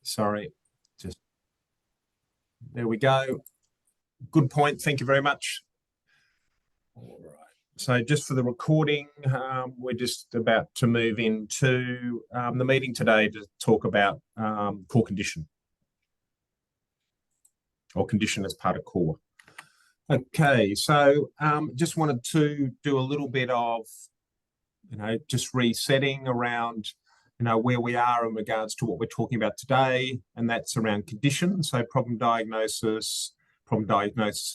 Sorry, just there we go. Good point. Thank you very much. All right. So just for the recording, we're just about to move into the meeting today to talk about core condition or condition as part of core. Okay, so just wanted to do a little bit of, just resetting around, where we are in regards to what we're talking about today, and that's around condition. So problem diagnosis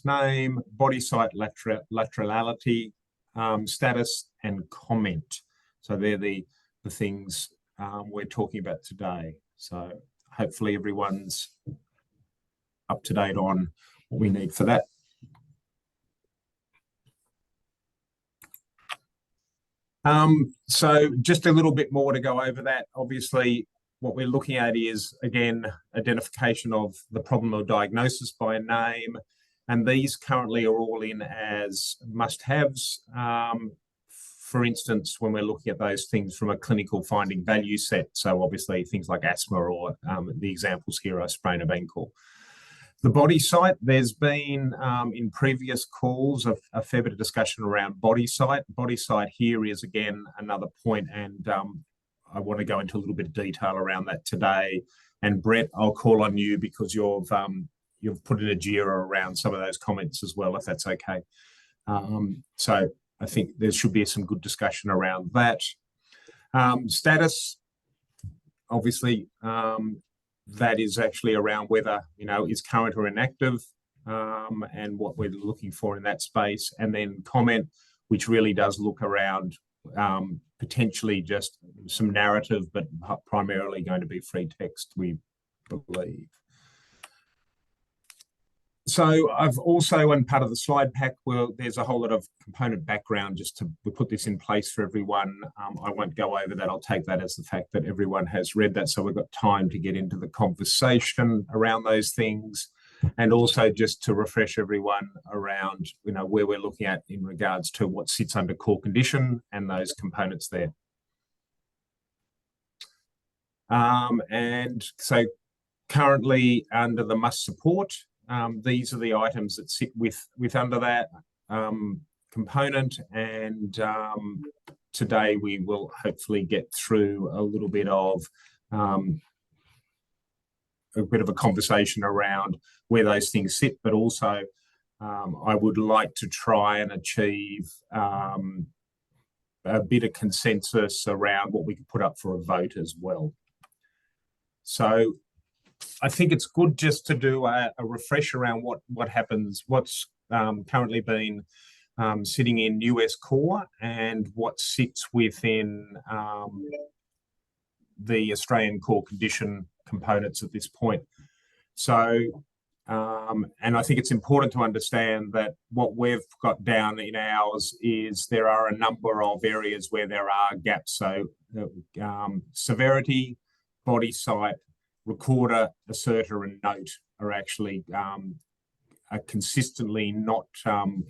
name, body site laterality, status, and comment. So they're the things we're talking about today. So hopefully everyone's up to date on what we need for that. So just a little bit more to go over that. Obviously, what we're looking at is, again, identification of the problem or diagnosis by name. And these currently are all in as must-haves. For instance, when we're looking at those things from a clinical finding value set. So obviously things like asthma or the examples here are sprain of ankle. The body site, there's been, in previous calls, a fair bit of discussion around body site. Body site here is, again, another point, and I want to go into a little bit of detail around that today. And Brett, I'll call on you because you've put in a JIRA around some of those comments as well, if that's okay. So I think there should be some good discussion around that. Status, obviously, that is actually around whether, is current or inactive, and what we're looking for in that space. And then comment, which really does look around potentially just some narrative, but primarily going to be free text, we believe. So I've also, in part of the slide pack, there's a whole lot of component background we put this in place for everyone. I won't go over that. I'll take that as the fact that everyone has read that. So we've got time to get into the conversation around those things. And also just to refresh everyone around, where we're looking at in regards to what sits under core condition and those components there. And so currently under the must support, these are the items that sit with under that component, and today we will hopefully get through a little bit of a conversation around where those things sit, but also I would like to try and achieve a bit of consensus around what we could put up for a vote as well. So I think it's good just to do a refresh around what happens, what's currently been sitting in US core and what sits within the Australian core condition components at this point. So, and I think it's important to understand that what we've got down in ours is there are a number of areas where there are gaps. So severity, body site, recorder, asserter, and note are actually are consistently not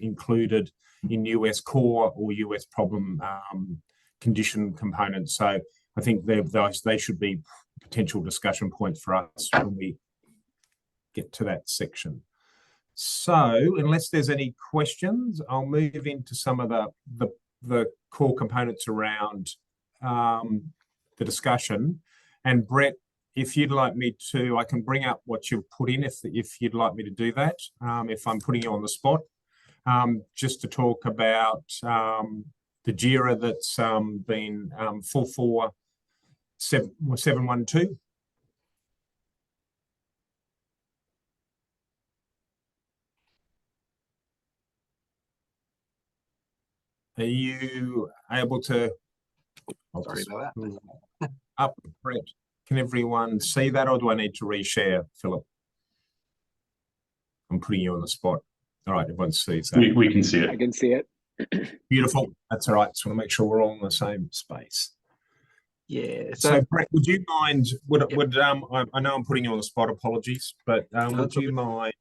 included in US core or US problem condition components. So I think they should be potential discussion points for us when we get to that section. So unless there's any questions, I'll move into some of the core components around the discussion. And Brett, if you'd like me to, I can bring up what you've put in if you'd like me to do that, if I'm putting you on the spot, just to talk about the JIRA that's been 44712. Are you able to? Sorry about that. Up, Brett. Can everyone see that, or do I need to reshare, Philip? I'm putting you on the spot. All right, everyone sees that. We can see it. I can see it. Beautiful. That's all right. Just want to make sure we're all in the same space. Yeah. So Brett, would you mind? I know I'm putting you on the spot. Apologies, but would you mind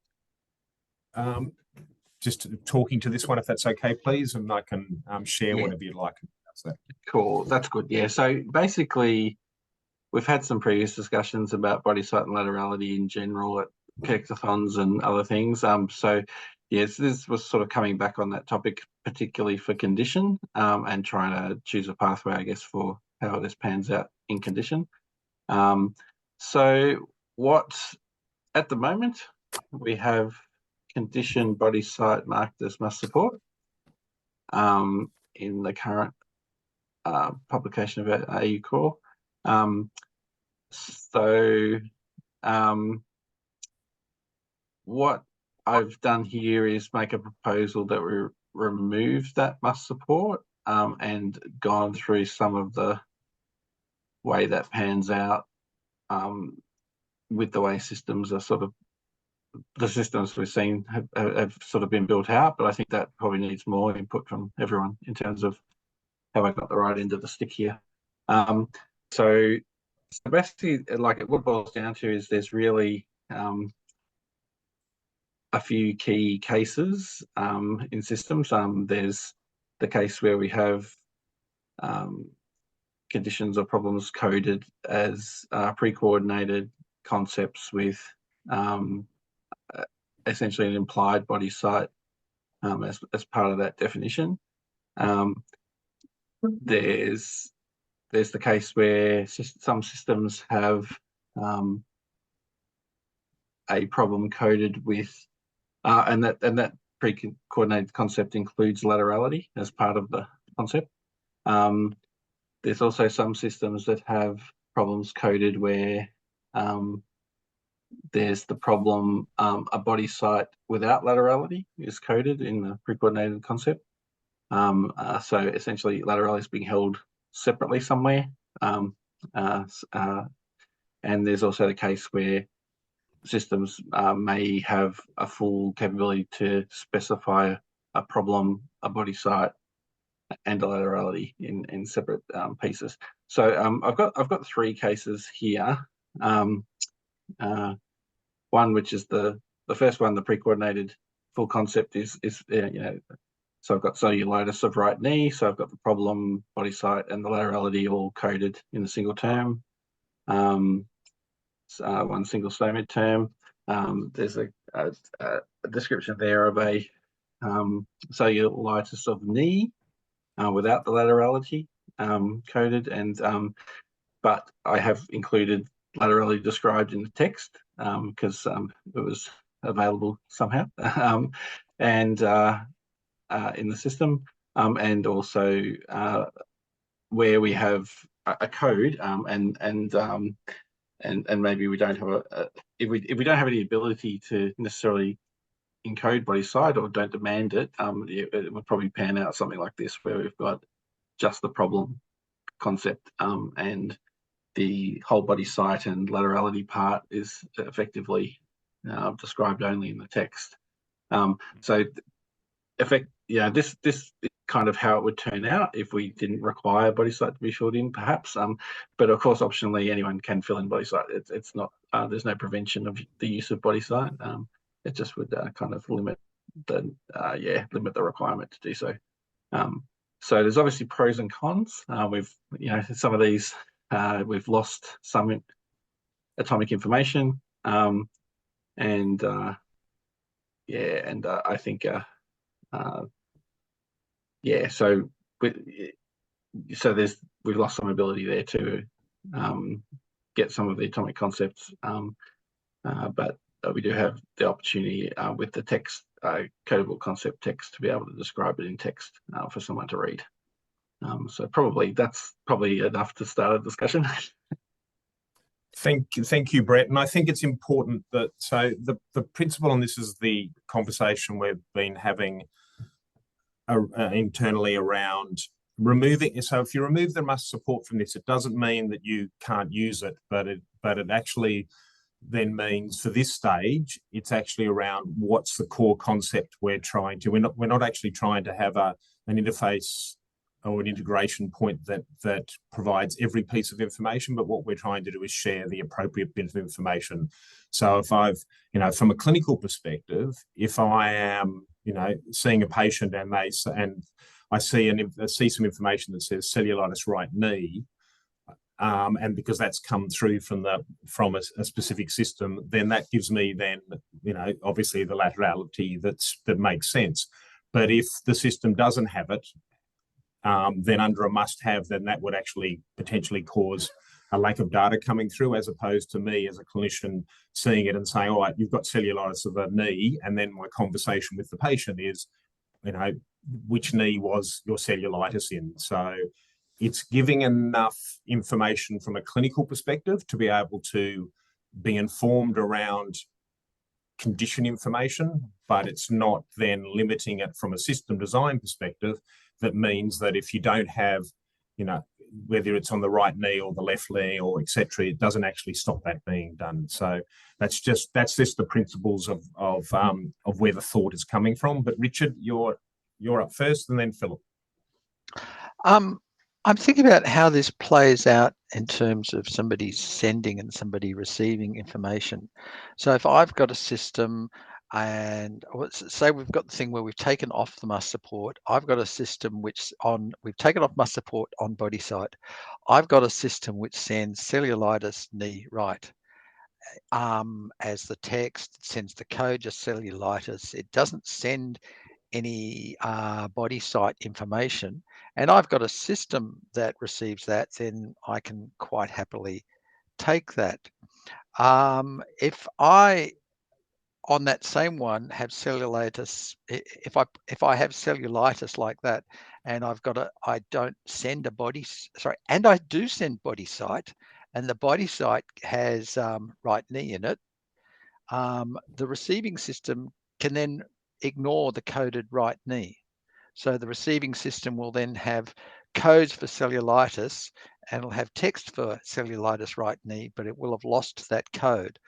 just talking to this one, if that's okay, please, and I can share whatever you'd like. Cool. That's good. Yeah. So basically, we've had some previous discussions about body site and laterality in general at connectathons and other things. So yes, this was sort of coming back on that topic, particularly for condition, and trying to choose a pathway, I guess, for how this pans out in condition. So what at the moment we have condition body site marked as must support in the current publication of AU Core. What I've done here is make a proposal that we remove that must support and gone through some of the way that pans out with the way systems are sort of, the systems we've seen have sort of been built out, but I think that probably needs more input from everyone in terms of how I got the right end of the stick here. So basically, like what it boils down to is there's really a few key cases in systems. There's the case where we have conditions or problems coded as pre-coordinated concepts with essentially an implied body site as part of that definition. There's the case where some systems have a problem coded with, and that pre-coordinated concept includes laterality as part of the concept. There's also some systems that have problems coded where there's the problem, a body site without laterality is coded in the pre-coordinated concept. So essentially laterality is being held separately somewhere. And there's also the case where systems may have a full capability to specify a problem, a body site, and a laterality in separate pieces. So I've got three cases here. One which is the first one, the pre-coordinated full concept is so I've got cellulitis of right knee, so I've got the problem, body site, and the laterality all coded in a single term. One single STOMID term. There's a description there of a cellulitis of knee without the laterality coded, and but I have included laterality described in the text because it was available somehow, and in the system, and also where we have a code and maybe we don't have if we don't have any ability to necessarily encode body site or don't demand it, it would probably pan out something like this, where we've got just the problem concept and the whole body site and laterality part is effectively described only in the text. So this is kind of how it would turn out if we didn't require body site to be filled in, perhaps. But of course, optionally, anyone can fill in body site. It's not, there's no prevention of the use of body site. It just would kind of limit the requirement to do so. So there's obviously pros and cons. We've some of these we've lost some atomic information, and I think so we've lost some ability there to get some of the atomic concepts, but we do have the opportunity with the text, codable concept text, to be able to describe it in text for someone to read. So that's probably enough to start a discussion. Thank you, Brett. And I think it's important that, so the principle on this is the conversation we've been having internally around removing. So if you remove the must support from this, it doesn't mean that you can't use it, but it actually then means for this stage, it's actually around what's the core concept we're trying to. We're not actually trying to have an interface or an integration point that provides every piece of information, but what we're trying to do is share the appropriate bit of information. So if I've, from a clinical perspective, if I am, seeing a patient and I see some information that says cellulitis right knee, and because that's come through from a specific system, then that gives me obviously the laterality that makes sense. But if the system doesn't have it, then under a must-have, then that would actually potentially cause a lack of data coming through, as opposed to me as a clinician seeing it and saying, all right, you've got cellulitis of the knee, and then my conversation with the patient is, which knee was your cellulitis in? So it's giving enough information from a clinical perspective to be able to be informed around condition information, but it's not then limiting it from a system design perspective. That means that if you don't have, whether it's on the right knee or the left knee or etc., it doesn't actually stop that being done. So that's just the principles of where the thought is coming from. But Richard, you're up first, and then Philip. I'm thinking about how this plays out in terms of somebody sending and somebody receiving information. So if I've got a system, and say we've got the thing where we've taken off the must support, I've got a system we've taken off must support on body site. I've got a system which sends cellulitis knee right. As the text, it sends the code, just cellulitis. It doesn't send any body site information, and I've got a system that receives that, then I can quite happily take that. If I, on that same one, have cellulitis, if I have cellulitis like that, and I don't send a body, sorry, and I do send body site, and the body site has right knee in it, the receiving system can then ignore the coded right knee. So the receiving system will then have codes for cellulitis, and it'll have text for cellulitis right knee, but it will have lost that code.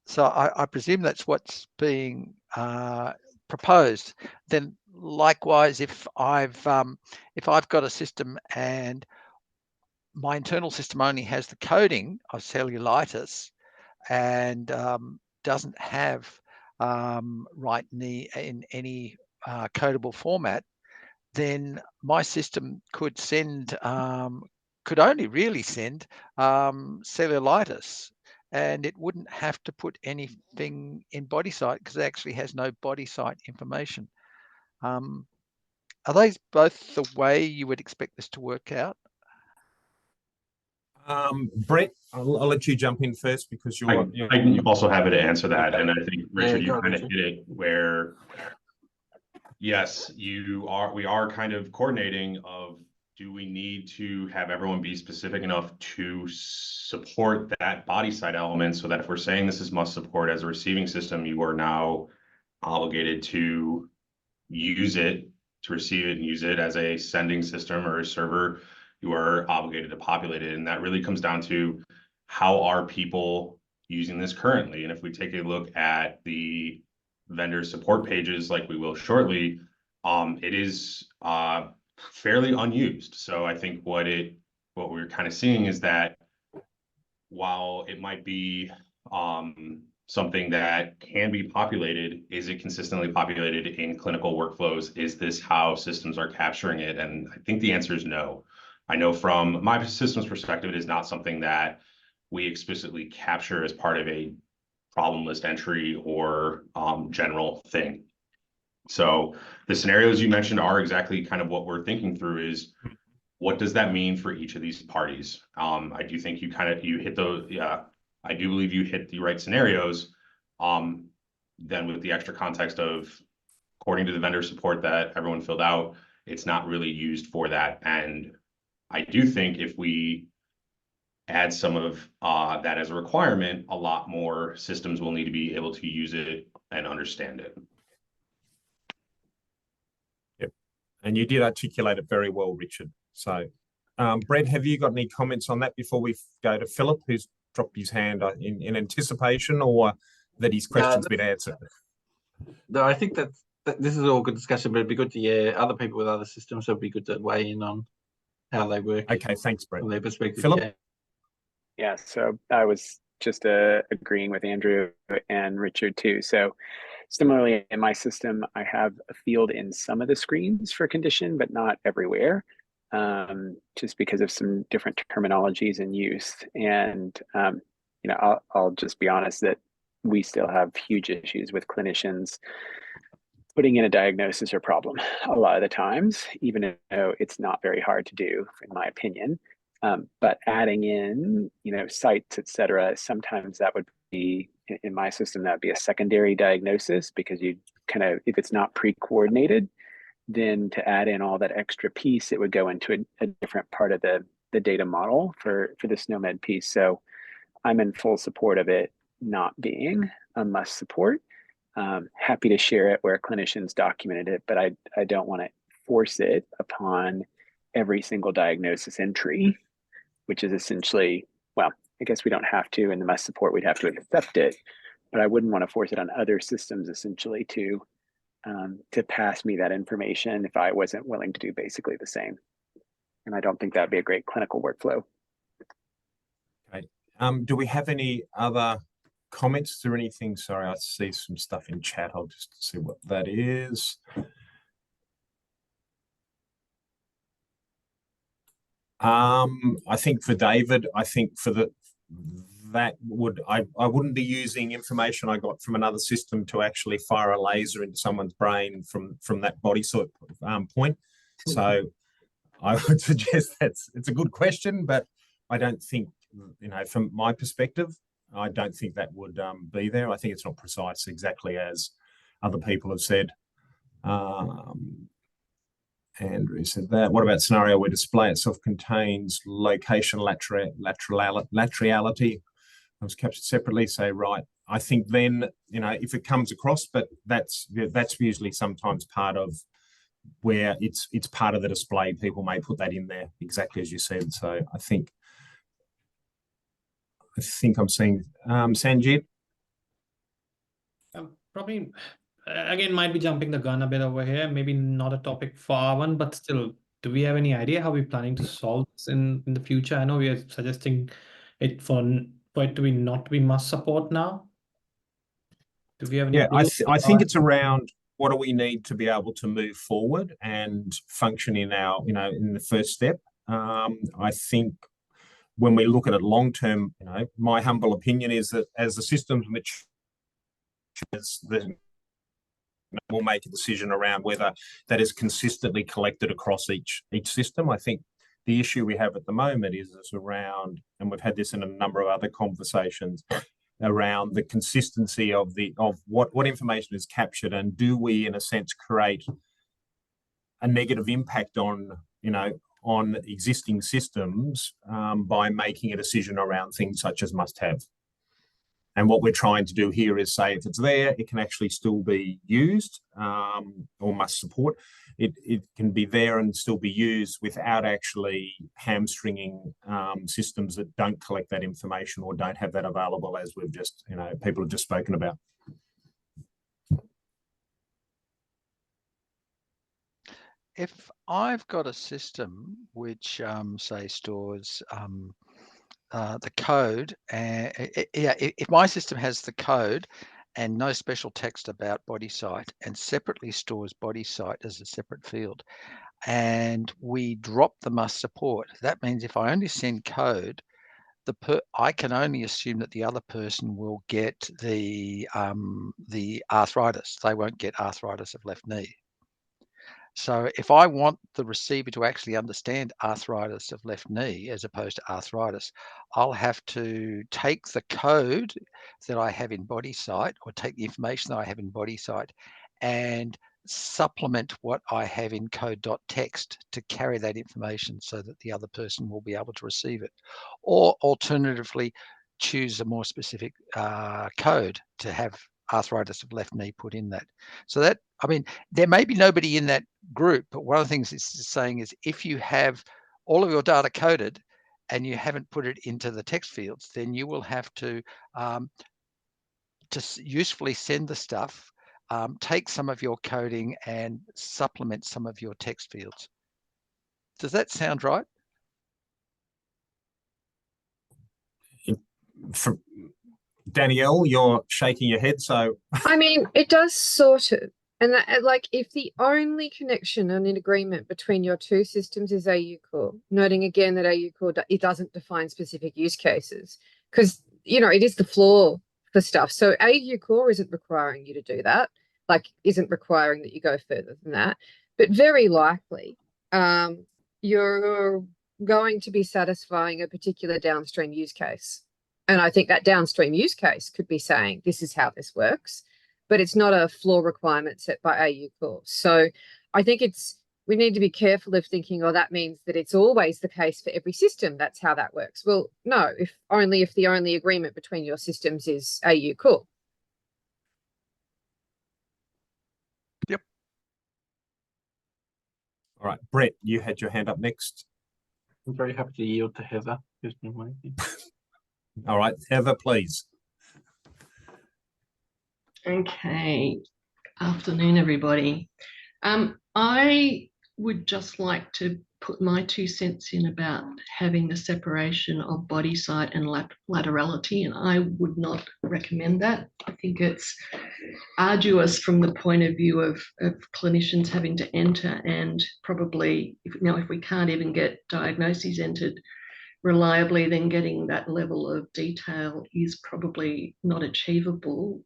So I presume that's what's being proposed. Then likewise, if I've got a system and my internal system only has the coding of cellulitis and doesn't have right knee in any codable format, then my system could only really send cellulitis, and it wouldn't have to put anything in body site because it actually has no body site information. Are those both the way you would expect this to work out? Brett, I'll let you jump in first because I can also happy to answer that. And I think, Richard, you kind of hit it where, yes, we are kind of coordinating of, do we need to have everyone be specific enough to support that body side element, so that if we're saying this is must support as a receiving system, you are now obligated to use it, to receive it and use it as a sending system or a server. You are obligated to populate it. And that really comes down to, how are people using this currently? And if we take a look at the vendor support pages, like we will shortly, it is fairly unused. So I think what we're kind of seeing is that while it might be something that can be populated, is it consistently populated in clinical workflows? Is this how systems are capturing it? And I think the answer is no. I know from my system's perspective, it is not something that we explicitly capture as part of a problem list entry or general thing. So the scenarios you mentioned are exactly kind of what we're thinking through, is what does that mean for each of these parties? I do think you hit those. Yeah, I do believe you hit the right scenarios. Then with the extra context of, according to the vendor support that everyone filled out, it's not really used for that. And I do think if we add some of that as a requirement, a lot more systems will need to be able to use it and understand it. Yep. And you did articulate it very well, Richard. So, Brett, have you got any comments on that before we go to Philip, who's dropped his hand in anticipation, or that his question's been answered? No, I think that this is all good discussion, but it'd be good to hear other people with other systems. So it'd be good to weigh in on how they work. Okay, thanks, Brett. From their perspective. Philip? Yeah, so I was just agreeing with Andrew and Richard too. So similarly, in my system, I have a field in some of the screens for condition, but not everywhere. just because of some different terminologies in use. And you know, I'll just be honest that we still have huge issues with clinicians putting in a diagnosis or problem a lot of the times, even though it's not very hard to do, in my opinion. But adding in, you know, sites, et cetera, sometimes that would be, in my system, that would be a secondary diagnosis, because you kind of, if it's not pre-coordinated, then to add in all that extra piece, it would go into a different part of the data model for the SNOMED piece. So I'm in full support of it not being a must support. Happy to share it where clinicians documented it, but I don't want to force it upon every single diagnosis entry, which is essentially, well, I guess we don't have to in the must support, we'd have to accept it, but I wouldn't want to force it on other systems essentially to pass me that information if I wasn't willing to do basically the same. And I don't think that'd be a great clinical workflow. Okay. Do we have any other comments or anything? Sorry, I see some stuff in chat. I'll just see what that is. I think for David, I think for I wouldn't be using information I got from another system to actually fire a laser into someone's brain from that body sort point. So I would suggest it's a good question, but I don't think, you know, from my perspective, I don't think that would be there. I think it's not precise exactly as other people have said. Andrew said that. What about scenario where display itself contains location laterality? I was captured separately, say, right. I think then, you know, if it comes across, but that's usually sometimes part of where it's part of the display. People may put that in there exactly as you said. So I think I'm seeing Sanjeev. Probably again might be jumping the gun a bit over here. Maybe not a topic for our one, but still, do we have any idea how we're planning to solve this in the future? I know we are suggesting it for it to be not to be must support now. Do we have any? Yeah, I think it's around what do we need to be able to move forward and function in our, you know, in the first step. I think when we look at it long term, you know, my humble opinion is that as the systems mature, we'll make a decision around whether that is consistently collected across each system. I think the issue we have at the moment is around, and we've had this in a number of other conversations, around the consistency of what information is captured, and do we, in a sense, create a negative impact on, you know, on existing systems by making a decision around things such as must have. And what we're trying to do here is say, if it's there, it can actually still be used or must support. It can be there and still be used without actually hamstringing systems that don't collect that information or don't have that available, as we've just, you know, people have just spoken about. If I've got a system which, say, stores the code, and if my system has the code and no special text about body site and separately stores body site as a separate field, and we drop the must support, that means if I only send code, I can only assume that the other person will get the arthritis. They won't get arthritis of left knee. So if I want the receiver to actually understand arthritis of left knee as opposed to arthritis, I'll have to take the code that I have in body site, or take the information that I have in body site, and supplement what I have in code.text to carry that information so that the other person will be able to receive it. Or alternatively, choose a more specific code to have arthritis of left knee put in that. So that, I mean, there may be nobody in that group, but one of the things it's saying is, if you have all of your data coded and you haven't put it into the text fields, then you will have to usefully send the stuff, take some of your coding and supplement some of your text fields. Does that sound right? Danielle, you're shaking your head, so. I mean, it does sort of, And that, like, if the only connection and an agreement between your two systems is AU Core, noting again that AU Core, it doesn't define specific use cases, because, you know, it is the floor for stuff. So AU Core isn't requiring you to do that, like, isn't requiring that you go further than that. But very likely, you're going to be satisfying a particular downstream use case. And I think that downstream use case could be saying, this is how this works, but it's not a floor requirement set by AU Core. So I think we need to be careful of thinking, oh, that means that it's always the case for every system. That's how that works. Well, no, if the only agreement between your systems is AU Core. Yep. All right, Brett, you had your hand up next. I'm very happy to yield to Heather, who's been waiting. All right, Heather, please. Okay, afternoon, everybody. I would just like to put my 2 cents in about having the separation of body site and laterality, and I would not recommend that. I think it's arduous from the point of view of clinicians having to enter, and probably if we can't even get diagnoses entered reliably, then getting that level of detail is probably not achievable.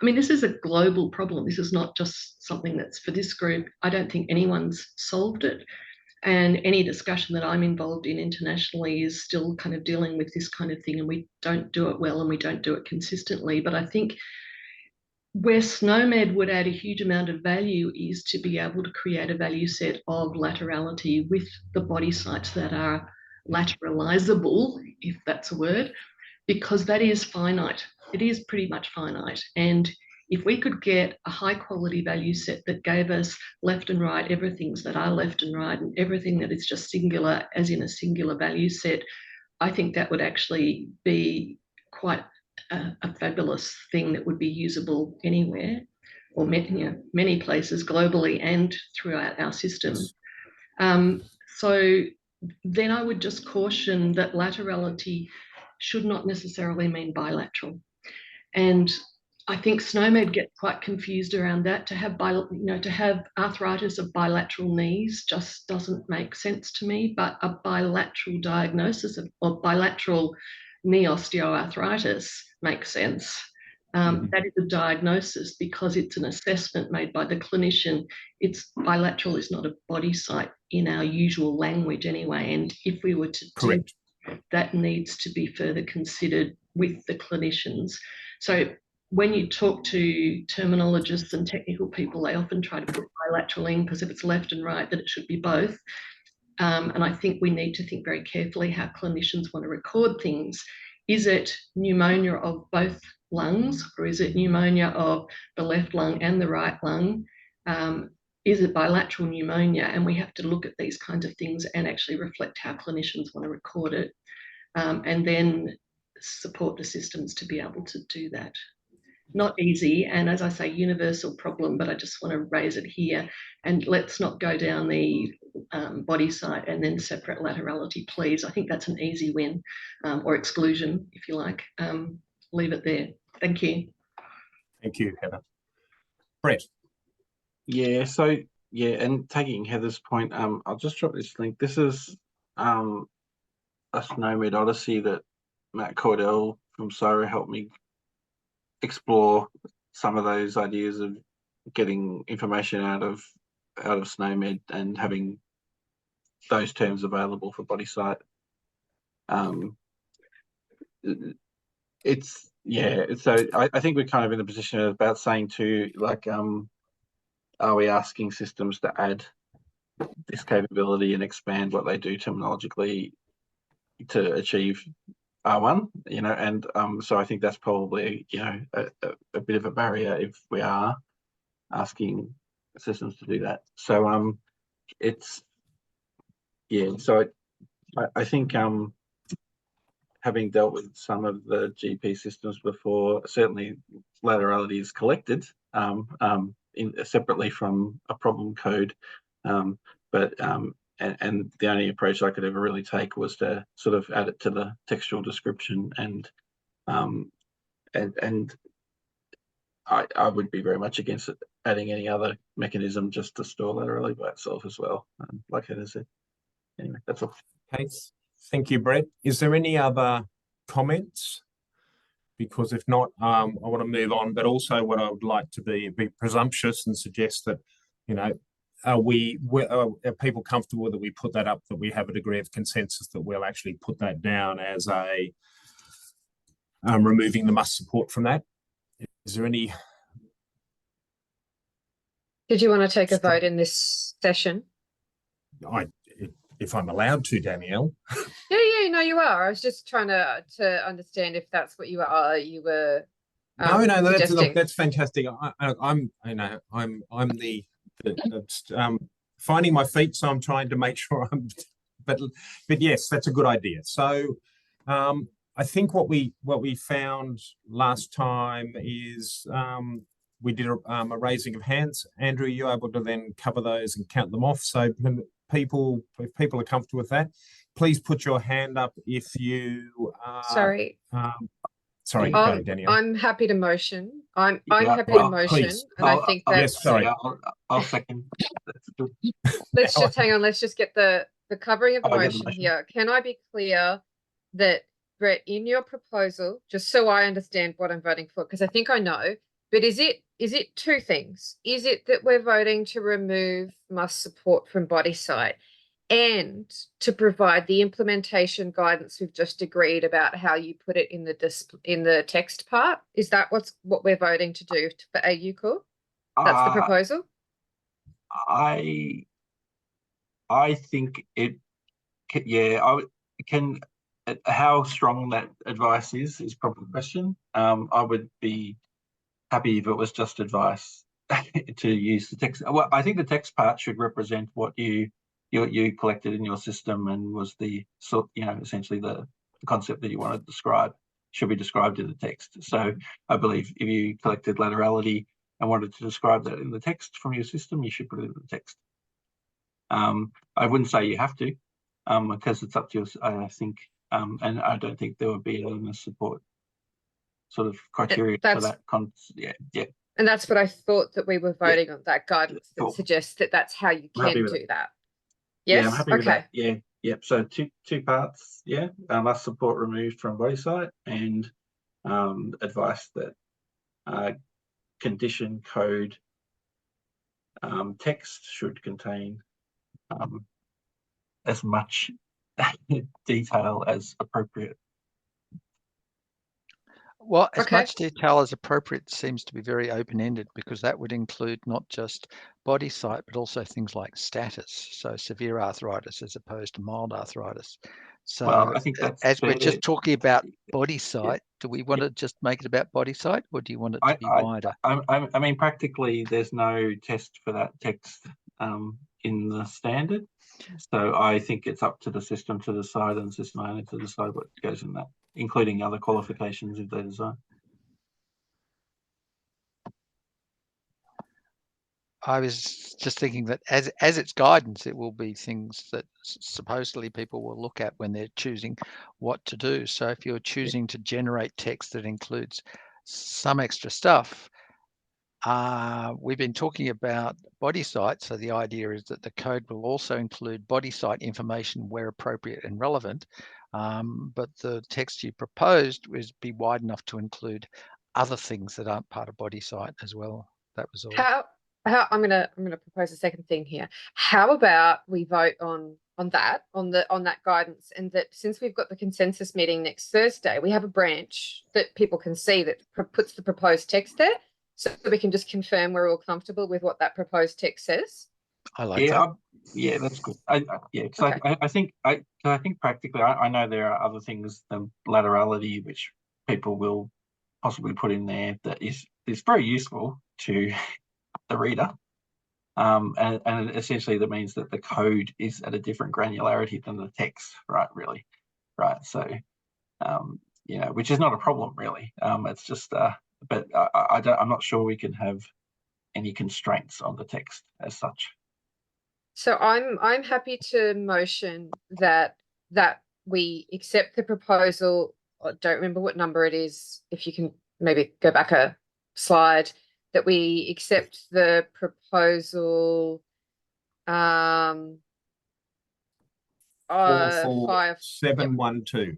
This is a global problem. This is not just something that's for this group. I don't think anyone's solved it. And any discussion that I'm involved in internationally is still kind of dealing with this kind of thing, and we don't do it well and we don't do it consistently. But I think where SNOMED would add a huge amount of value is to be able to create a value set of laterality with the body sites that are lateralizable, if that's a word, because that is finite. It is pretty much finite. And if we could get a high quality value set that gave us left and right, everything's that are left and right, and everything that is just singular, as in a singular value set, I think that would actually be quite a fabulous thing that would be usable anywhere, or many places globally and throughout our system. So then I would just caution that laterality should not necessarily mean bilateral. And I think SNOMED gets quite confused around that. To have arthritis of bilateral knees just doesn't make sense to me, but a bilateral diagnosis of bilateral knee osteoarthritis makes sense. That is a diagnosis because it's an assessment made by the clinician. Bilateral is not a body site in our usual language anyway. And if we were to do that, needs to be further considered with the clinicians. So when you talk to terminologists and technical people, they often try to put bilateral in because if it's left and right, that it should be both. And I think we need to think very carefully how clinicians want to record things. Is it pneumonia of both lungs, or is it pneumonia of the left lung and the right lung? Is it bilateral pneumonia? And we have to look at these kinds of things and actually reflect how clinicians want to record it, and then support the systems to be able to do that. Not easy, and as I say, universal problem, but I just want to raise it here. And let's not go down the body site and then separate laterality, please. I think that's an easy win, or exclusion, if you like. Leave it there. Thank you. Thank you, Heather. Brett. Yeah, so yeah, and taking Heather's point, I'll just drop this link. This is a SNOMED Odyssey that Matt Cordell from FHIR helped me explore some of those ideas of getting information out of SNOMED and having those terms available for body site. So I think we're kind of in a position of about saying too, like, are we asking systems to add this capability and expand what they do terminologically to achieve R1, and so I think that's probably, a bit of a barrier if we are asking systems to do that. So I think having dealt with some of the GP systems before, certainly laterality is collected separately from a problem code, and the only approach I could ever really take was to sort of add it to the textual description, and I would be very much against it adding any other mechanism just to store laterally by itself as well. Like Heather said. Anyway, that's all. Thanks. Thank you, Brett. Is there any other comments? Because if not, I want to move on. But also, what I would like to be presumptuous and suggest that, you know, are people comfortable that we put that up, that we have a degree of consensus that we'll actually put that down as a removing the must support from that? Is there any? Did you want to take a vote in this session? If I'm allowed to, Danielle. Yeah, no, you are. I was just trying to understand if that's what you were. No, that's fantastic. I'm the finding my feet, so I'm trying to make sure I'm. But yes, that's a good idea. So, I think what we found last time is we did a raising of hands. Andrew, you able to then cover those and count them off? So if people are comfortable with that, please put your hand up if you are. Sorry. Sorry, go, Danielle. I'm happy to motion. I'm happy to motion, please. and I think that's. Yes, sorry. I'll second. Let's just hang on. Let's just get the covering of the motion here. Can I be clear that, Brett, in your proposal, just so I understand what I'm voting for, because I think I know, but is it two things? Is it that we're voting to remove must support from body site and to provide the implementation guidance we've just agreed about how you put it in the text part? Is that what we're voting to do for AU Core? That's the proposal? I think it, can, how strong that advice is probably the question. I would be happy if it was just advice to use the text. Well, I think the text part should represent what you collected in your system and was the sort, essentially the concept that you want to describe should be described in the text. So I believe if you collected laterality and wanted to describe that in the text from your system, you should put it in the text. I wouldn't say you have to, because it's up to you, I think, and I don't think there would be a support sort of criteria for that. Yeah. And that's what I thought that we were voting on, that guidance that suggests that that's how you can do that. Yes. Yeah, I'm happy with that. Yeah. Yep. So two parts. Yeah. Must support removed from body site and advice that condition code text should contain as much detail as appropriate. Well, as much detail as appropriate seems to be very open-ended, because that would include not just body site, but also things like status. So severe arthritis as opposed to mild arthritis. So well, I think that's as we're just talking about body site, do we want to just make it about body site, or do you want it to be wider? I mean, practically there's no test for that text in the standard. So I think it's up to the system to decide and the system owner to decide what goes in that, including other qualifications if they desire. I was just thinking that as its guidance, it will be things that supposedly people will look at when they're choosing what to do. So if you're choosing to generate text that includes some extra stuff, we've been talking about body site. So the idea is that the code will also include body site information where appropriate and relevant. But the text you proposed was be wide enough to include other things that aren't part of body site as well. That was all. I'm gonna propose a second thing here. How about we vote on that guidance, and that since we've got the consensus meeting next Thursday, we have a branch that people can see that puts the proposed text there, so we can just confirm we're all comfortable with what that proposed text says. I like that. Yeah, that's good. I think practically, I know there are other things than laterality which people will possibly put in there that is very useful to the reader, and essentially that means that the code is at a different granularity than the text, right? Really, right? So, which is not a problem really. It's just, but I'm not sure we can have any constraints on the text as such. So I'm happy to motion that we accept the proposal. I don't remember what number it is. If you can maybe go back a slide, that we accept the proposal FHIR 44712.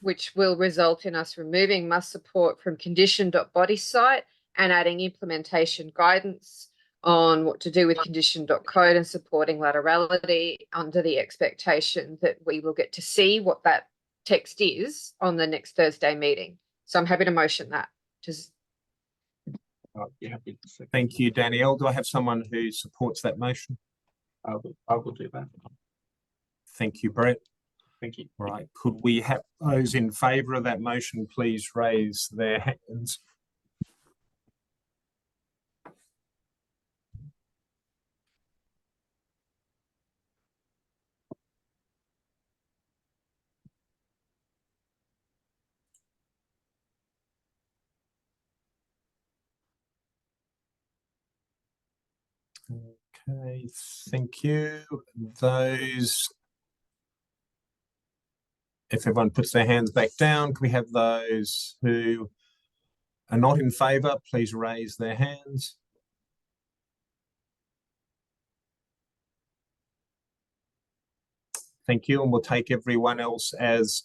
which will result in us removing must support from condition.body site and adding implementation guidance on what to do with condition.code and supporting laterality under the expectation that we will get to see what that text is on the next Thursday meeting. So I'm happy to motion that. Just Thank you, Danielle. Do I have someone who supports that motion? I will do that. Thank you, Brett. Thank you. All right. Could we have those in favour of that motion please raise their hands? Okay, thank you. Those, if everyone puts their hands back down, can we have those who are not in favour, please raise their hands. Thank you, and we'll take everyone else as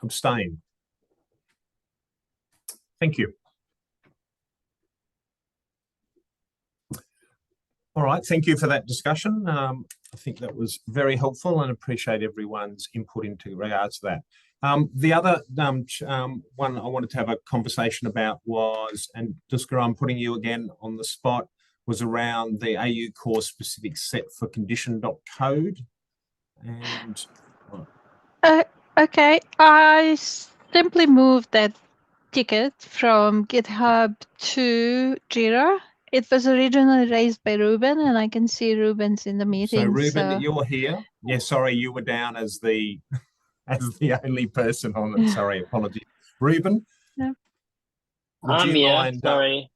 abstain. Thank you. All right, thank you for that discussion. I think that was very helpful and appreciate everyone's input into regards to that. The other one I wanted to have a conversation about was, and Duska, I'm putting you again on the spot, was around the AU core specific set for condition.code. And okay, I simply moved that ticket from GitHub to Jira. It was originally raised by Ruben, and I can see Ruben's in the meeting. So Ruben, you're here. Yeah, sorry, you were down as the only person on it. Sorry, apologies. Ruben? No. I'm here, mind, sorry.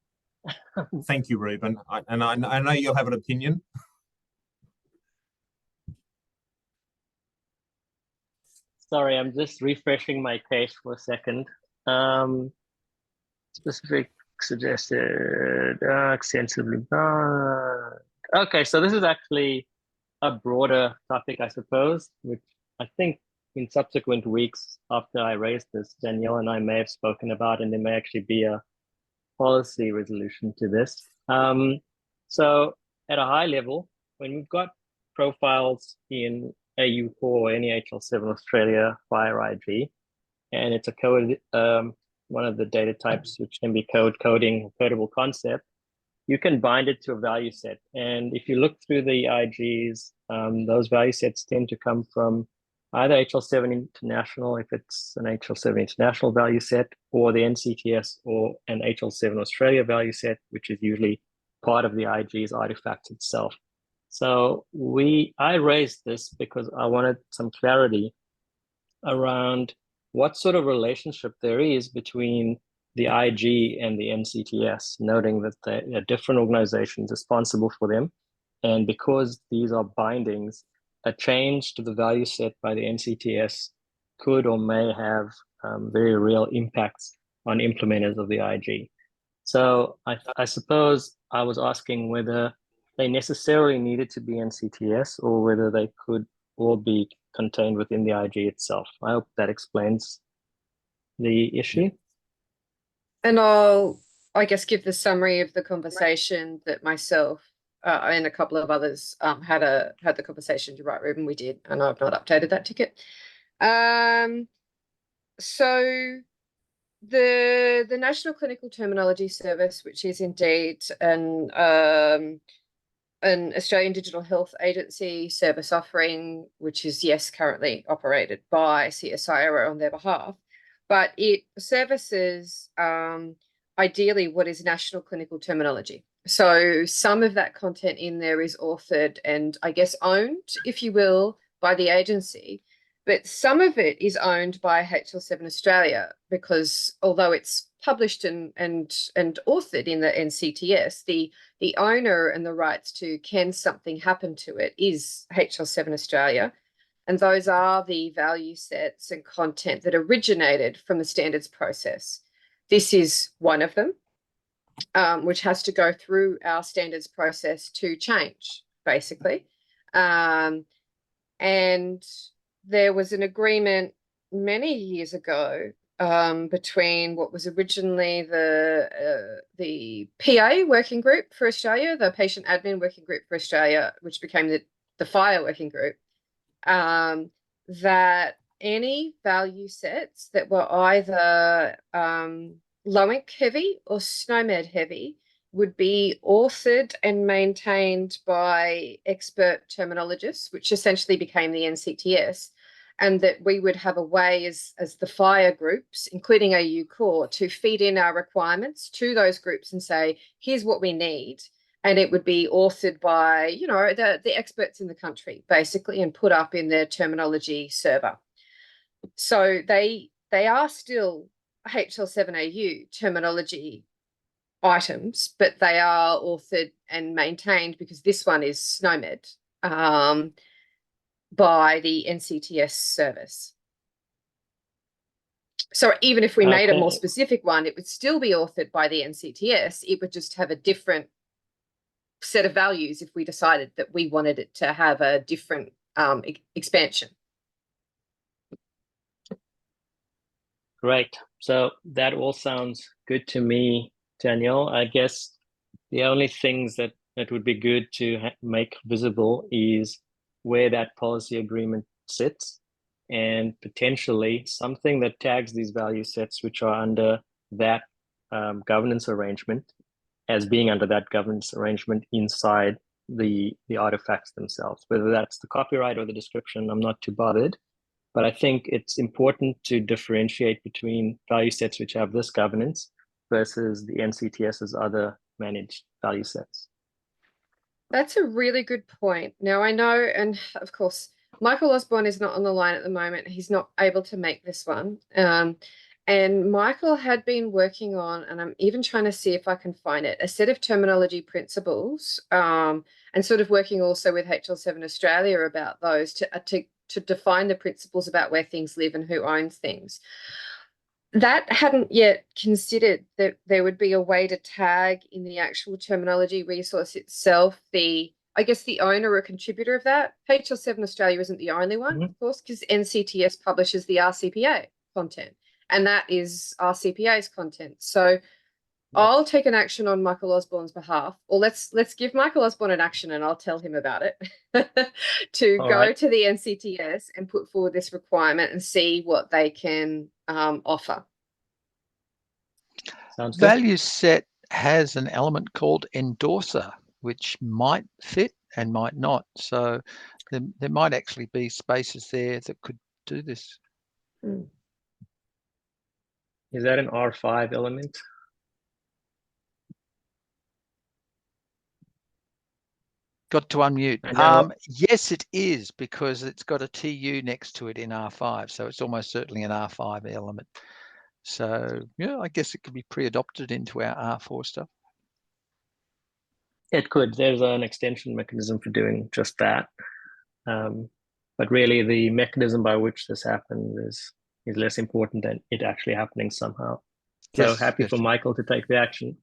Thank you, Ruben. I know you'll have an opinion. Sorry, I'm just refreshing my page for a second. Specific suggested extensively. Okay, so this is actually a broader topic, I suppose, which I think in subsequent weeks after I raised this, Danielle and I may have spoken about, and there may actually be a policy resolution to this. So at a high level, when we've got profiles in AU Core or any HL7 Australia FHIR IG, and it's a code, one of the data types which can be coding, codable concept, you can bind it to a value set. And if you look through the IGs, those value sets tend to come from either HL7 International, if it's an HL7 International value set, or the NCTS or an HL7 Australia value set, which is usually part of the IG's artifact itself. So I raised this because I wanted some clarity around what sort of relationship there is between the IG and the NCTS, noting that they are different organizations responsible for them. And because these are bindings, a change to the value set by the NCTS could or may have very real impacts on implementers of the IG. So I suppose I was asking whether they necessarily needed to be NCTS or whether they could all be contained within the IG itself. I hope that explains the issue. And I guess, give the summary of the conversation that myself and a couple of others had the conversation. You're right, Ruben, we did, and I've not updated that ticket. So the National Clinical Terminology Service, which is indeed an Australian Digital Health Agency service offering, which is, yes, currently operated by CSIRO on their behalf, but it services ideally what is national clinical terminology. So some of that content in there is authored and, I guess, owned, if you will, by the agency, but some of it is owned by HL7 Australia, because although it's published and authored in the NCTS, the owner and the rights to can something happen to it is HL7 Australia. And those are the value sets and content that originated from the standards process. This is one of them. which has to go through our standards process to change, basically. And there was an agreement many years ago between what was originally the PA working group for Australia, the patient admin working group for Australia, which became the FHIR working group, that any value sets that were either low-ink heavy or SNOMED heavy would be authored and maintained by expert terminologists, which essentially became the NCTS, and that we would have a way as the FHIR groups, including AU Core, to feed in our requirements to those groups and say, here's what we need. And it would be authored by, you know, the experts in the country, basically, and put up in their terminology server. So they are still HL7AU terminology items, but they are authored and maintained, because this one is SNOMED by the NCTS service. So even if we made a more specific one, it would still be authored by the NCTS. It would just have a different set of values if we decided that we wanted it to have a different expansion. Great. So that all sounds good to me, Danielle. I guess the only things that would be good to make visible is where that policy agreement sits, and potentially something that tags these value sets which are under that governance arrangement as being under that governance arrangement inside the artifacts themselves. Whether that's the copyright or the description, I'm not too bothered. But I think it's important to differentiate between value sets which have this governance versus the NCTS's other managed value sets. That's a really good point. Now, I know, and of course, Michael Osborne is not on the line at the moment. He's not able to make this one. And Michael had been working on, and I'm even trying to see if I can find it, a set of terminology principles, and sort of working also with HL7 Australia about those to define the principles about where things live and who owns things. That hadn't yet considered that there would be a way to tag in the actual terminology resource itself I guess the owner or contributor of that. HL7 Australia isn't the only one, of course, because NCTS publishes the RCPA content, and that is RCPA's content. So I'll take an action on Michael Osborne's behalf, or let's give Michael Osborne an action, and I'll tell him about it to go to the NCTS and put forward this requirement and see what they can offer. Sounds good. Value set has an element called endorser, which might fit and might not. So there might actually be spaces there that could do this. Is that an R5 element? Got to unmute. Yes, it is, because it's got a TU next to it in R5. So it's almost certainly an R5 element. So yeah, I guess it could be pre-adopted into our R4 stuff. It could. There's an extension mechanism for doing just that. But really the mechanism by which this happens is less important than it actually happening somehow. So Yes, happy for Michael to take the action.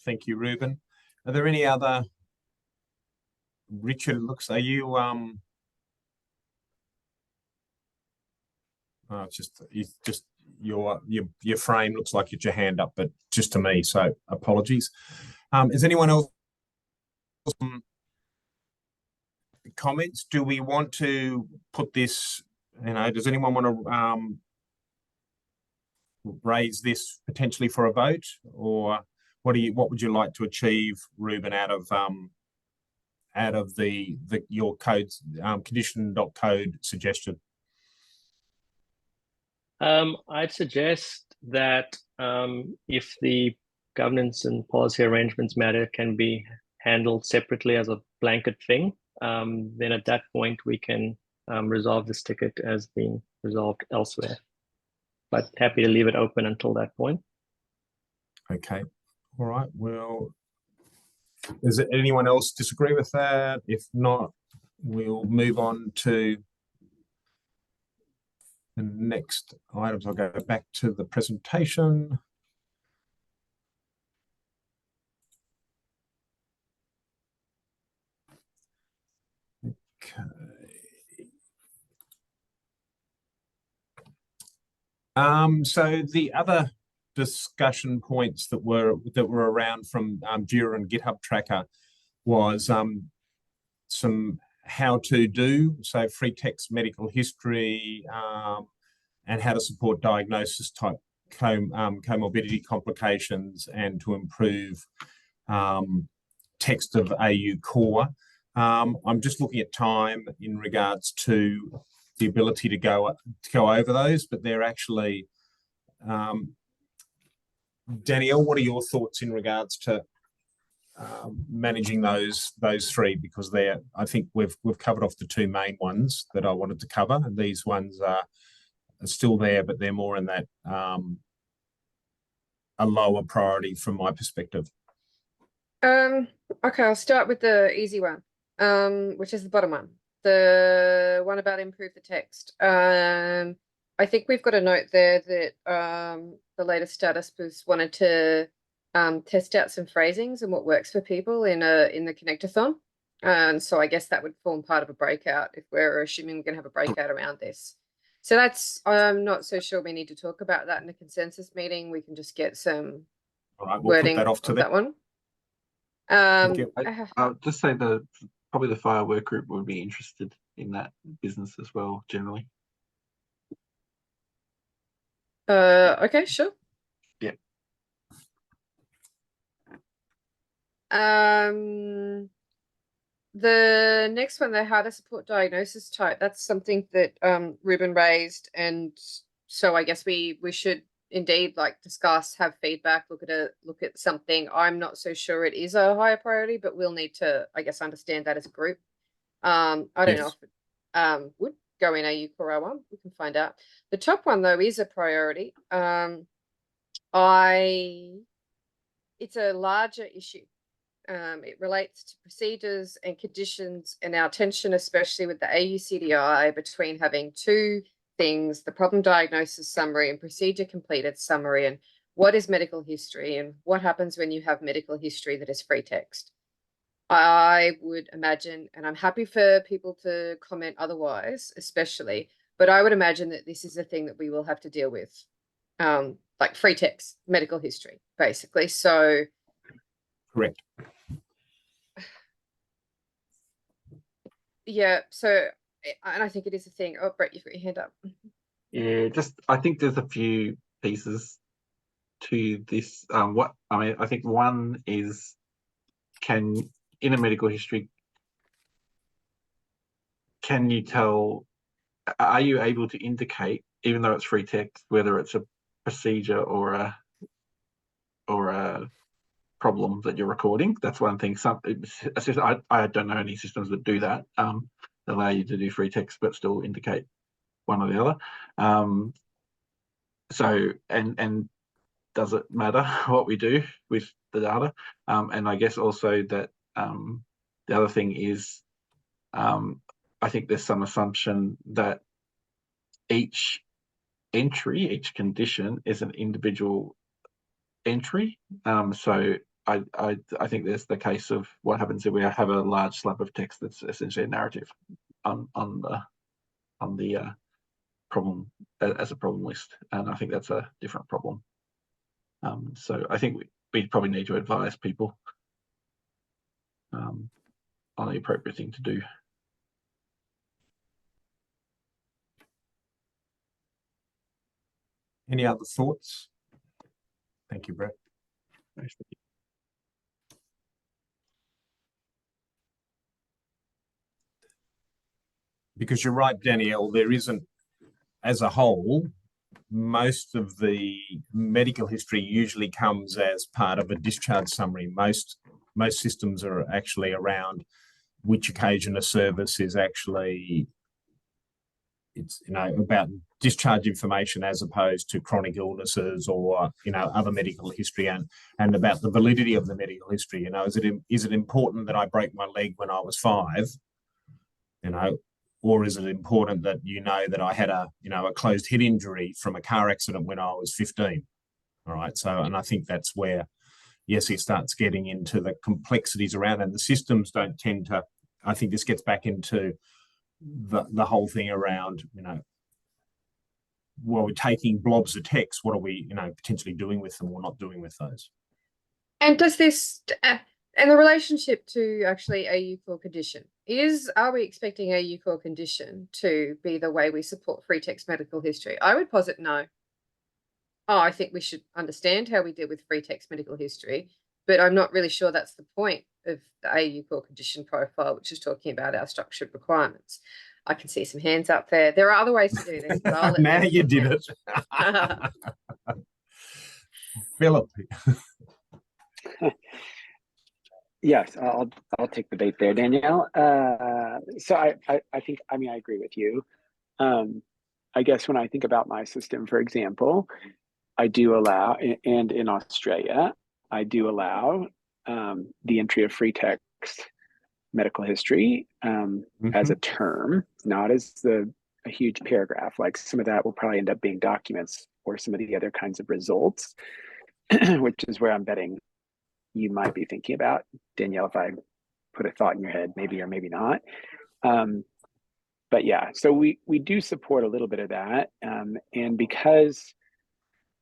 Thank you, Ruben. Are there any other? Richard, are you oh, it's just your frame looks like it's your hand up, but just to me, so apologies. Is anyone else comments? Do we want to put this, does anyone want to raise this potentially for a vote, or what would you like to achieve, Ruben, out of your codes condition.code suggestion? I'd suggest that if the governance and policy arrangements matter can be handled separately as a blanket thing, then at that point we can resolve this ticket as being resolved elsewhere. But happy to leave it open until that point. Okay. All right. Well, Does anyone else disagree with that? If not, we'll move on to the next items. I'll go back to the presentation. Okay. So the other discussion points that were around from JIRA and GitHub Tracker was some how to do, so free text medical history, and how to support diagnosis type comorbidity complications, and to improve text of AU Core. I'm just looking at time in regards to the ability to go over those, but they're actually, Danielle, what are your thoughts in regards to managing those three? Because I think we've covered off the two main ones that I wanted to cover, and these ones are still there, but they're more in that a lower priority from my perspective. Okay, I'll start with the easy one, which is the bottom one, the one about improve the text. I think we've got a note there that the latest status was wanted to test out some phrasings and what works for people in the connectathon. And so I guess that would form part of a breakout if we're assuming we're going to have a breakout around this. So that's, I'm not so sure we need to talk about that in a consensus meeting. We can just get some wording put that off to that one. I'll just say probably the FHIR work group would be interested in that business as well, generally. Okay, sure. Yeah. The next one, the how to support diagnosis type, that's something that Ruben raised, and so I guess we should indeed like discuss, have feedback, look at something. I'm not so sure it is a higher priority, but we'll need to, I guess, understand that as a group. I don't know if it would go in AU Core 01. We can find out. The top one though is a priority. It's a larger issue. It relates to procedures and conditions, and our tension, especially with the AU CDI, between having two things: the problem diagnosis summary and procedure completed summary, and what is medical history and what happens when you have medical history that is free text. I would imagine, and I'm happy for people to comment otherwise, especially, but I would imagine that this is a thing that we will have to deal with, like free text medical history, basically. So correct. Yeah, so, and I think it is a thing. Oh, Brett, you've got your hand up. Yeah, I think there's a few pieces to this. I think one is, in a medical history, can you tell, are you able to indicate, even though it's free text, whether it's a procedure or a problem that you're recording? That's one thing. I don't know any systems that do that, allow you to do free text but still indicate one or the other. So and does it matter what we do with the data? And I guess also that the other thing is, I think there's some assumption that each entry, each condition is an individual entry. So I think there's the case of what happens if we have a large slab of text that's essentially a narrative on the problem as a problem list, and I think that's a different problem. So I think we probably need to advise people on the appropriate thing to do. Any other thoughts? Thank you, Brett. Thanks. Because you're right, Danielle, there isn't, as a whole, most of the medical history usually comes as part of a discharge summary. Most systems are actually around which occasion a service is actually, it's about discharge information as opposed to chronic illnesses or, you know, other medical history, and about the validity of the medical history. You know, is it important that I broke my leg when I was 5, you know, or is it important that you know that I had a closed head injury from a car accident when I was 15? All right. So, and I think that's where, yes, it starts getting into the complexities around, and the systems don't tend to, I think this gets back into the whole thing around, you know, well, we're taking blobs of text, what are we, you know, potentially doing with them or not doing with those? And does this, and the relationship to actually AU core condition are we expecting AU core condition to be the way we support free text medical history? I would posit no. Oh, I think we should understand how we deal with free text medical history, but I'm not really sure that's the point of the AU core condition profile, which is talking about our structured requirements. I can see some hands up there. There are other ways to do this. But Now you did it. Philip. Yes, I'll take the bait there, Danielle. So I think, I mean, I agree with you. I guess when I think about my system, for example, I do allow, and in Australia, I do allow the entry of free text medical history as a term, not as a huge paragraph. Like some of that will probably end up being documents or some of the other kinds of results, which is where I'm betting you might be thinking about, Danielle, if I put a thought in your head, maybe or maybe not. But yeah, so we do support a little bit of that. And because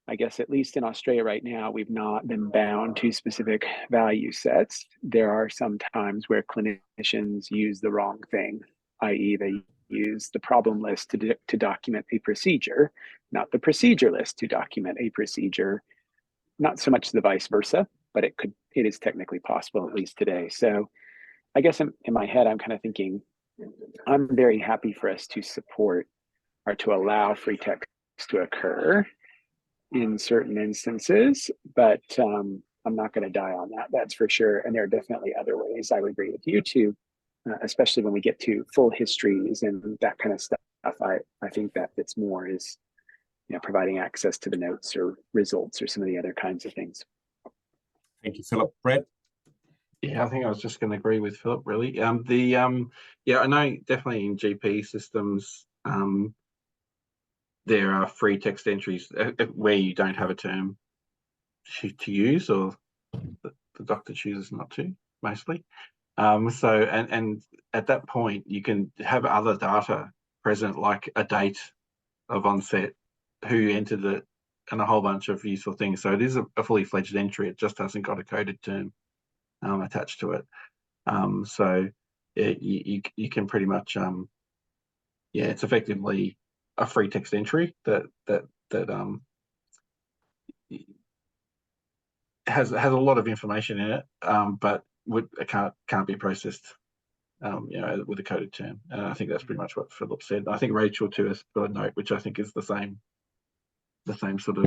I guess at least in Australia right now, we've not been bound to specific value sets. There are some times where clinicians use the wrong thing, i.e. they use the problem list to document a procedure, not the procedure list to document a procedure, not so much the vice versa, but it is technically possible, at least today. So I guess in my head, I'm kind of thinking, I'm very happy for us to support or to allow free text to occur in certain instances, but I'm not going to die on that, that's for sure. And there are definitely other ways, I would agree with you too, especially when we get to full histories and that kind of stuff. I think that fits more is, you know, providing access to the notes or results or some of the other kinds of things. Thank you, Philip. Brett? Yeah, I think I was just going to agree with Philip, really. Yeah, I know definitely in GP systems, there are free text entries where you don't have a term to use, or the doctor chooses not to, mostly. So, and at that point, you can have other data present, like a date of onset, who entered it, and a whole bunch of useful things. So it is a fully fledged entry. It just hasn't got a coded term attached to it. So you can pretty much, it's effectively a free text entry that has a lot of information in it, but can't be processed, with a coded term. And I think that's pretty much what Philip said. I think Rachel too has got a note, which I think is the same sort of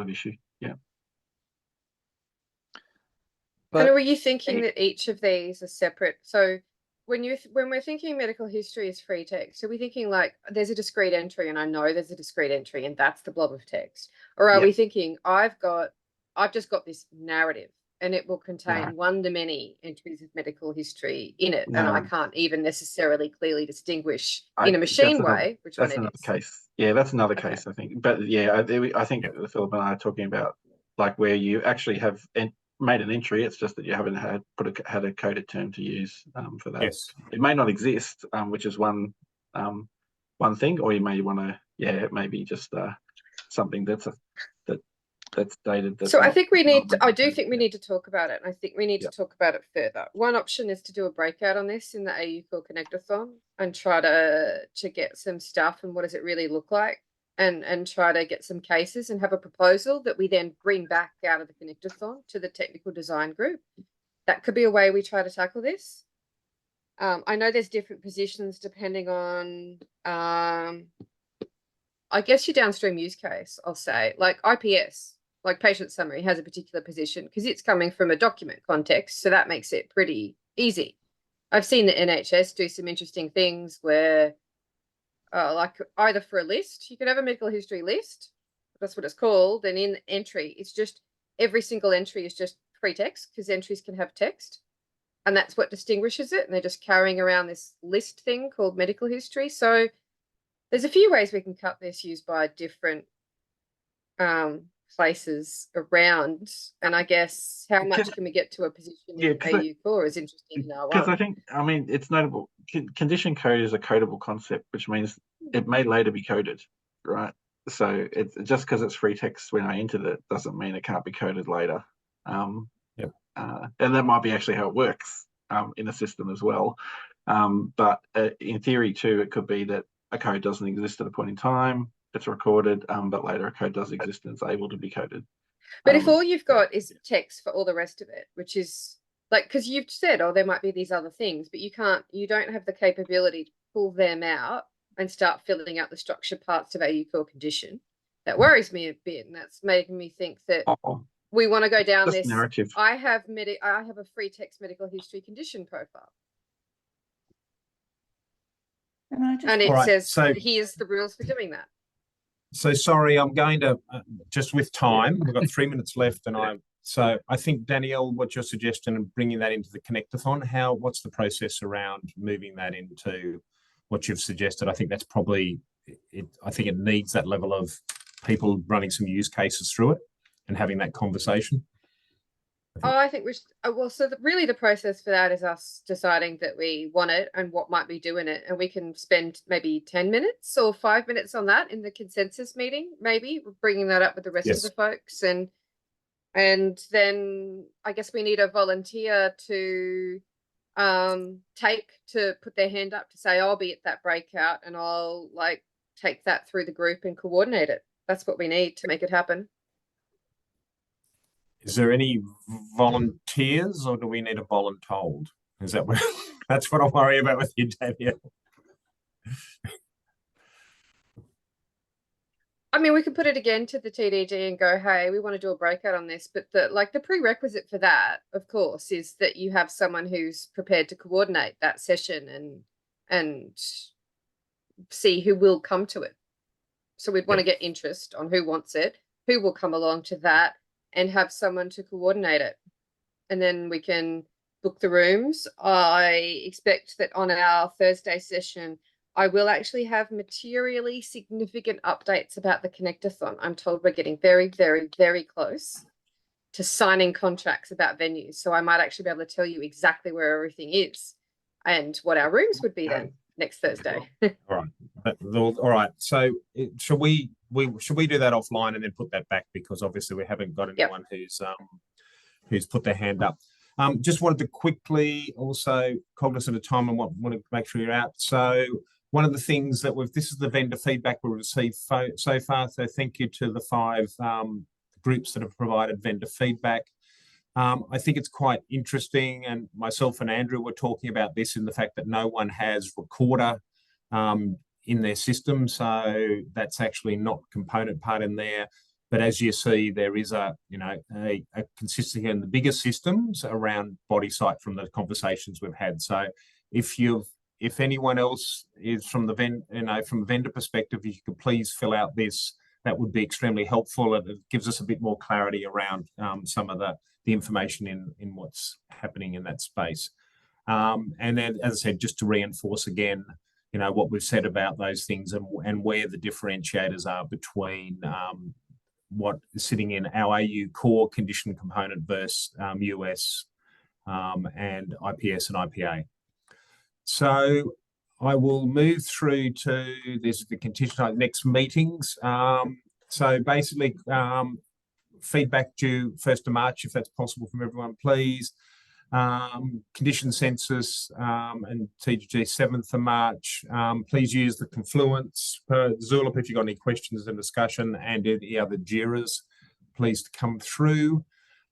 issue. Yeah. But are you thinking that each of these are separate? So when we're thinking medical history is free text, are we thinking like there's a discrete entry and I know there's a discrete entry and that's the blob of text? Or are we thinking I've just got this narrative and it will contain one to many entries of medical history in it, and I can't even necessarily clearly distinguish in a machine way which one it is? That's another case. Yeah, that's another case, I think. But yeah, I think Philip and I are talking about like where you actually have made an entry. It's just that you haven't had a coded term to use for that. Yes. It may not exist, which is one thing, or you may want to, it may be just something that's dated. So I think I do think we need to talk about it. And I think we need to talk about it further. One option is to do a breakout on this in the AU Core Connectathon and try to get some stuff and what does it really look like, and try to get some cases and have a proposal that we then bring back out of the Connectathon to the technical design group. That could be a way we try to tackle this. I know there's different positions depending on, I guess your downstream use case, I'll say, like IPS, like patient summary, has a particular position because it's coming from a document context. So that makes it pretty easy. I've seen the NHS do some interesting things where like either for a list, you could have a medical history list, that's what it's called, and in entry, it's just every single entry is just free text because entries can have text, and that's what distinguishes it. And they're just carrying around this list thing called medical history. So there's a few ways we can cut this used by different places around, and I guess how much can we get to a position in AU Core is interesting to know. Because I think, I mean, it's notable. Condition code is a codable concept, which means it may later be coded, right? So it's just because it's free text when I entered it doesn't mean it can't be coded later. And that might be actually how it works in a system as well. But in theory too, it could be that a code doesn't exist at a point in time. It's recorded, but later a code does exist and it's able to be coded. But if all you've got is text for all the rest of it, which is like, because you've said, oh, there might be these other things, but you don't have the capability to pull them out and start filling out the structure parts of AU Core condition. That worries me a bit, and that's making me think that we want to go down this narrative. I have a free text medical history condition profile. And it says, so here's the rules for doing that. So sorry, I'm going to, just with time, we've got 3 minutes left, and so I think, Danielle, what you're suggesting and bringing that into the Connectathon, what's the process around moving that into what you've suggested? I think that's probably, I think it needs that level of people running some use cases through it and having that conversation. I think we should, well, so really the process for that is us deciding that we want it and what might be doing it. And we can spend maybe 10 minutes or 5 minutes on that in the consensus meeting, maybe bringing that up with the rest of the folks. And then I guess we need a volunteer to put their hand up to say, I'll be at that breakout and I'll like take that through the group and coordinate it. That's what we need to make it happen. Is there any volunteers, or do we need a voluntold? Is that what that's what I worry about with you, Danielle? I mean, we could put it again to the TDG and go, hey, we want to do a breakout on this. But the prerequisite for that, of course, is that you have someone who's prepared to coordinate that session and see who will come to it. So we'd want to get interest on who wants it, who will come along to that, and have someone to coordinate it. And then we can book the rooms. I expect that on our Thursday session, I will actually have materially significant updates about the Connectathon. I'm told we're getting very, very, very close to signing contracts about venues. So I might actually be able to tell you exactly where everything is and what our rooms would be then next Thursday. All right. So should we do that offline and then put that back, because obviously we haven't got anyone who's put their hand up. Just wanted to quickly, also cognizant of time and want to make sure you're out. So one of the things that this is the vendor feedback we've received so far. So thank you to the 5 groups that have provided vendor feedback. I think it's quite interesting, and myself and Andrew were talking about this, in the fact that no one has recorder in their system, so that's actually not component part in there. But as you see, there is a consistency in the bigger systems around body site from the conversations we've had. So if anyone else is from the from a vendor perspective, if you could please fill out this, that would be extremely helpful. It gives us a bit more clarity around some of the information in what's happening in that space. And then, as I said, just to reinforce again, what we've said about those things and where the differentiators are between what is sitting in our AU Core condition component versus US and IPS and IPA. So I will move through to the condition next meetings. So basically, feedback due 1st of March, if that's possible from everyone, please. Condition census and TDG 7th of March. Please use the Confluence per Zulip if you've got any questions and discussion, and any other JIRAs, please to come through.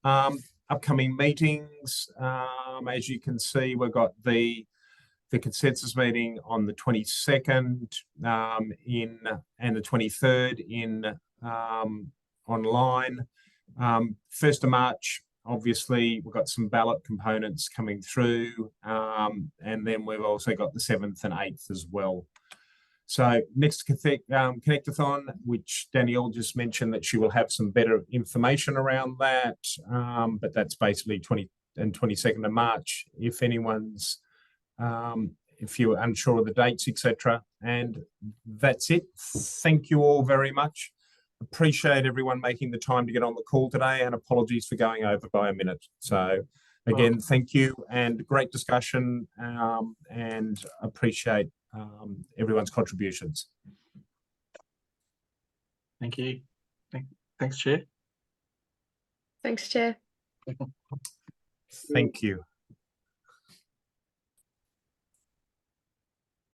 Upcoming meetings, as you can see, we've got the consensus meeting on the 22nd and the 23rd in online. 1st of March, obviously, we've got some ballot components coming through, and then we've also got the 7th and 8th as well. So next Connectathon, which Danielle just mentioned that she will have some better information around that, but that's basically 20 and 22nd of March. If anyone's, if you're unsure of the dates, etc. And that's it. Thank you all very much. Appreciate everyone making the time to get on the call today, and apologies for going over by a minute. So again, thank you, and great discussion, and appreciate everyone's contributions. Thank you. Thanks, Chair. Thanks, Chair. Thank you.